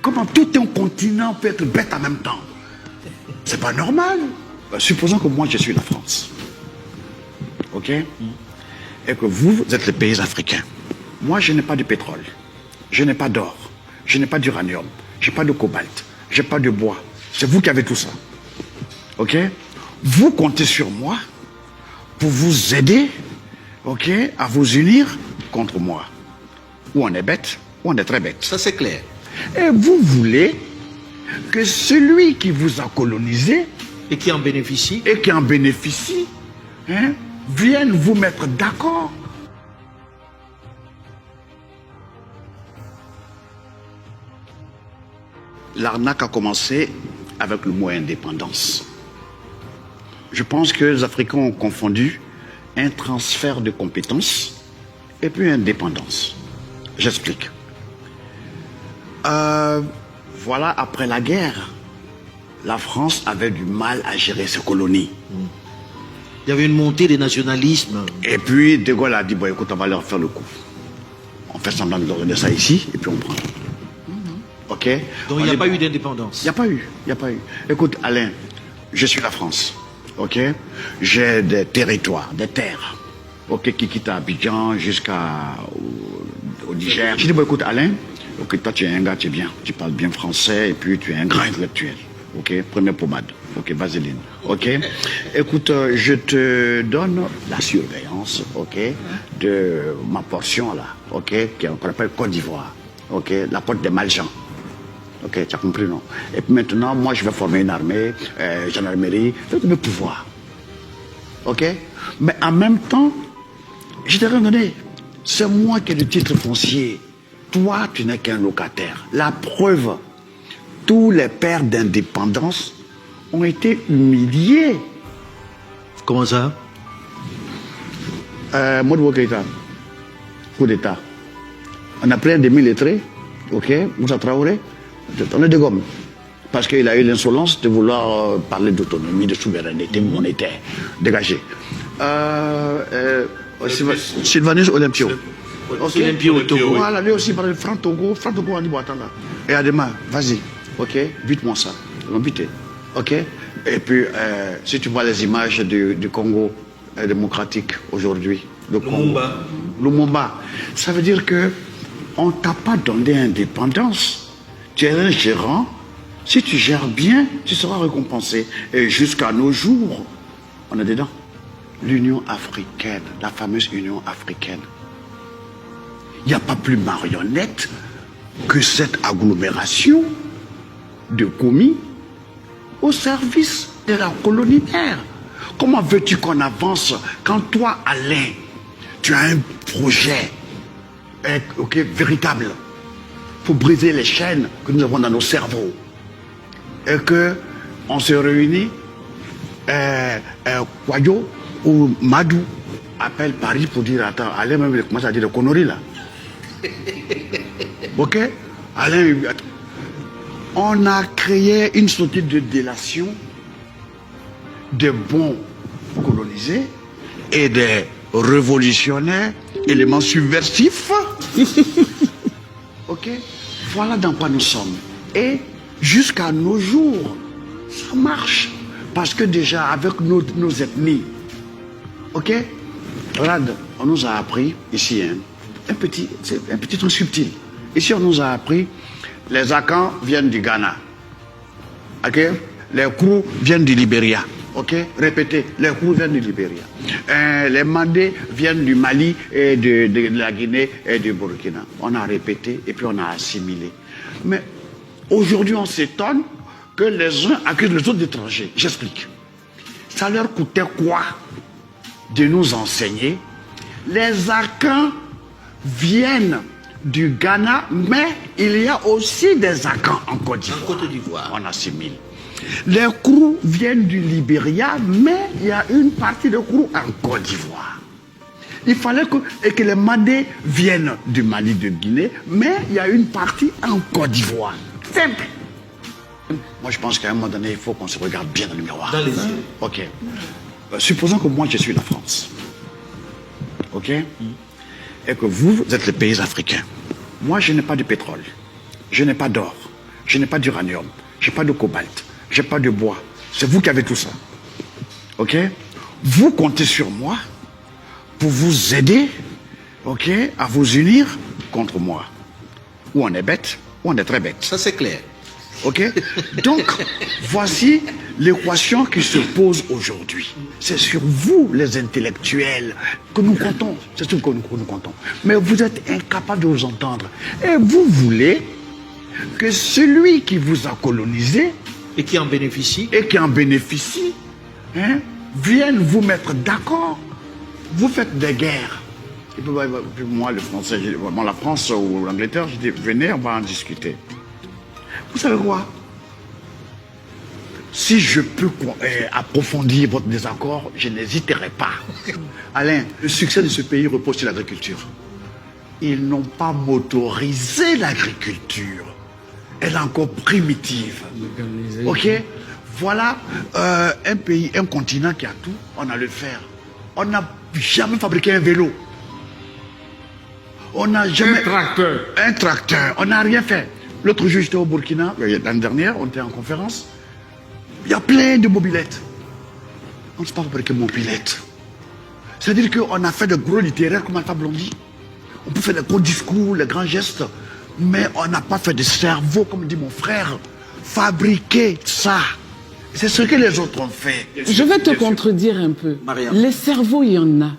Comment tout un continent peut être bête en même temps? C'est pas normal. Supposons que moi, je suis la France. OK? Et que vous êtes les pays africains. Moi, je n'ai pas de pétrole. Je n'ai pas d'or. Je n'ai pas d'uranium. Je n'ai pas de cobalt. Je n'ai pas de bois. C'est vous qui avez tout ça. OK? Vous comptez sur moi pour vous aider, OK, à vous unir contre moi. Ou on est bête, ou on est très bête. Ça, c'est clair. Et vous voulez que celui qui vous a colonisé Et qui en bénéficie? hein, vienne vous mettre d'accord. L'arnaque a commencé avec le mot indépendance. Je pense que les Africains ont confondu un transfert de compétences et puis indépendance. J'explique. Voilà, après la guerre, la France avait du mal à gérer ses colonies. Il y avait une montée des nationalismes. Et puis, De Gaulle a dit, bon, écoute, on va leur faire le coup. On fait semblant de leur donner ça ici, et puis on prend. OK? Donc il n'y a pas eu d'indépendance. Il n'y a pas eu. Écoute, Alain, je suis la France. OK? J'ai des territoires, des terres. OK, qui quittent Abidjan jusqu'au Niger. Je dis, bon, écoute, Alain, OK, toi, tu es un gars, tu es bien. Tu parles bien français, et puis tu es un grand intellectuel. OK? Première pommade. OK, vaseline. OK? Écoute, je te donne la surveillance, OK, de ma portion là, OK, qu'on appelle Côte d'Ivoire. OK? La porte des Maljean. OK, tu as compris, non? Et puis maintenant, moi, je vais former une armée, gendarmerie, je vais te donner pouvoir. OK? Mais en même temps, je t'ai rien donné. C'est moi qui ai le titre foncier. Toi, tu n'es qu'un locataire. La preuve, tous les pères d'indépendance ont été humiliés. Comment ça? Modibo Keïta, coup d'État. On a pris un demi-lettré, OK, Moussa Traoré, on est de gomme. Parce qu'il a eu l'insolence de vouloir parler d'autonomie, de souveraineté monétaire. Dégagé. Sylvanus Olympio. Okay. Olympio au Togo. Voilà, lui aussi, par le Franc Togo, on dit, bon, attends là. Et Adema, vas-y, OK, bute-moi ça. Ils l'ont buté. OK? Et puis, si tu vois les images du Congo démocratique aujourd'hui, Lumumba, ça veut dire que on t'a pas donné indépendance. Tu es un gérant. Si tu gères bien, tu seras récompensé. Et jusqu'à nos jours, on est dedans. L'Union africaine, la fameuse Union africaine. Il n'y a pas plus marionnette que cette agglomération de commis au service de la coloniale. Comment veux-tu qu'on avance quand toi, Alain, tu as un projet véritable pour briser les chaînes que nous avons dans nos cerveaux et qu'on se réunit, Kwayo ou Madou appelle Paris pour dire, attends, Alain même il commence à dire des conneries là. OK? Alain, on a créé une sorte de délation des bons colonisés et des révolutionnaires, éléments subversifs. OK? Voilà dans quoi nous sommes. Et jusqu'à nos jours, ça marche. Parce que déjà, avec nos ethnies, OK? Regarde, on nous a appris ici, hein, un petit truc subtil. Ici, on nous a appris, les Akans viennent du Ghana. OK? Les Krou viennent du Libéria. OK? Répétez, les Krou viennent du Libéria. Les Mandés viennent du Mali et de la Guinée et du Burkina. On a répété et puis on a assimilé. Mais aujourd'hui, on s'étonne que les uns accusent les autres d'étrangers. J'explique. Ça leur coûtait quoi de nous enseigner? Les Akans viennent du Ghana, mais il y a aussi des Akans en Côte d'Ivoire. On assimile. Les Krou viennent du Libéria, mais il y a une partie de Krou en Côte d'Ivoire. Il fallait que les Mandés viennent du Mali, de Guinée, mais il y a une partie en Côte d'Ivoire. Simple. Moi, je pense qu'à un moment donné, il faut qu'on se regarde bien dans le miroir. Dans les yeux. OK. Supposons que moi, je suis la France. OK? Et que vous êtes les pays africains. Moi, je n'ai pas de pétrole. Je n'ai pas d'or. Je n'ai pas d'uranium, je n'ai pas de cobalt, je n'ai pas de bois. C'est vous qui avez tout ça. Ok? Vous comptez sur moi pour vous aider, ok, à vous unir contre moi. Ou on est bête, ou on est très bête. Ça, c'est clair. Ok? Donc, voici l'équation qui se pose aujourd'hui. C'est sur vous, les intellectuels, que nous comptons. C'est sur vous que nous comptons. Mais vous êtes incapables de vous entendre. Et vous voulez que celui qui vous a colonisé Et qui en bénéficie? et qui en bénéficie, hein, vienne vous mettre d'accord. Vous faites des guerres. Et puis moi, le français, la France ou l'Angleterre, je dis, venez, on va en discuter. Vous savez quoi? Si je peux approfondir votre désaccord, je n'hésiterai pas. Alain, le succès de ce pays repose sur l'agriculture. Ils n'ont pas motorisé l'agriculture. Elle est encore primitive. Ok? Voilà un pays, un continent qui a tout, on a le fer. On n'a jamais fabriqué un vélo. On n'a jamais... Un tracteur. On n'a rien fait. L'autre jour, j'étais au Burkina, l'année dernière, on était en conférence. Il y a plein de mobilettes. On ne sait pas fabriquer mobilettes. C'est-à-dire qu'on a fait de gros littéraires comme Alpha Blondy. On peut faire des gros discours, les grands gestes, mais on n'a pas fait de cerveau, comme dit mon frère. Fabriquer ça. C'est ce que les autres ont fait. Je vais te contredire un peu. Mariam. Les cerveaux, il y en a.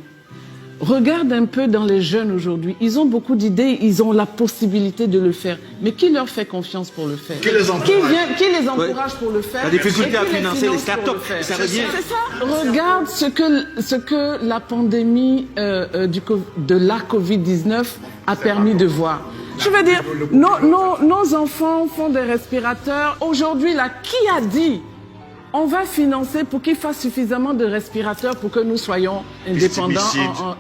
Regarde un peu dans les jeunes aujourd'hui. Ils ont beaucoup d'idées, ils ont la possibilité de le faire. Mais qui leur fait confiance pour le faire? Qui les encourage? Qui les encourage pour le faire? La difficulté Et qui à financer les finance pour startups, le faire? ça revient. C'est ça. Regarde ce que la pandémie de la Covid-19 a permis de voir. Je veux dire, nos enfants font des respirateurs. Aujourd'hui, là, qui a dit on va financer pour qu'ils fassent suffisamment de respirateurs pour que nous soyons indépendants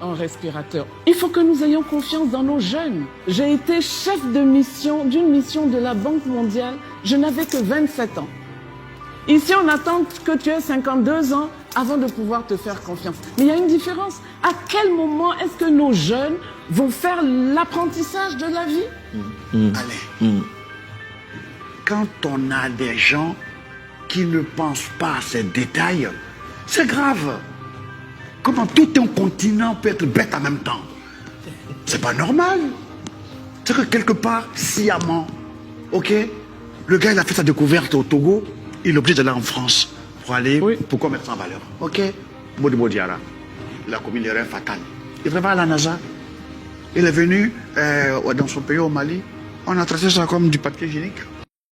en respirateurs. Il faut que nous ayons confiance dans nos jeunes. J'ai été chef de mission, d'une mission de la Banque mondiale. Je n'avais que 27 ans. Ici, on attend que tu aies 52 ans avant de pouvoir te faire confiance. Mais il y a une différence. À quel moment est-ce que nos jeunes vont faire l'apprentissage de la vie? Allez. Quand on a des gens qui ne pensent pas à ces détails, c'est grave. Comment tout un continent peut être bête en même temps? C'est pas normal. C'est que quelque part, sciemment, ok, le gars il a fait sa découverte au Togo, il est obligé d'aller en France pour aller, pourquoi mettre ça en valeur? Ok, Modibo Diarra, il a commis l'erreur fatale. Il travaille à la NASA. Il est venu dans son pays au Mali, on a traité ça comme du papier hygiénique.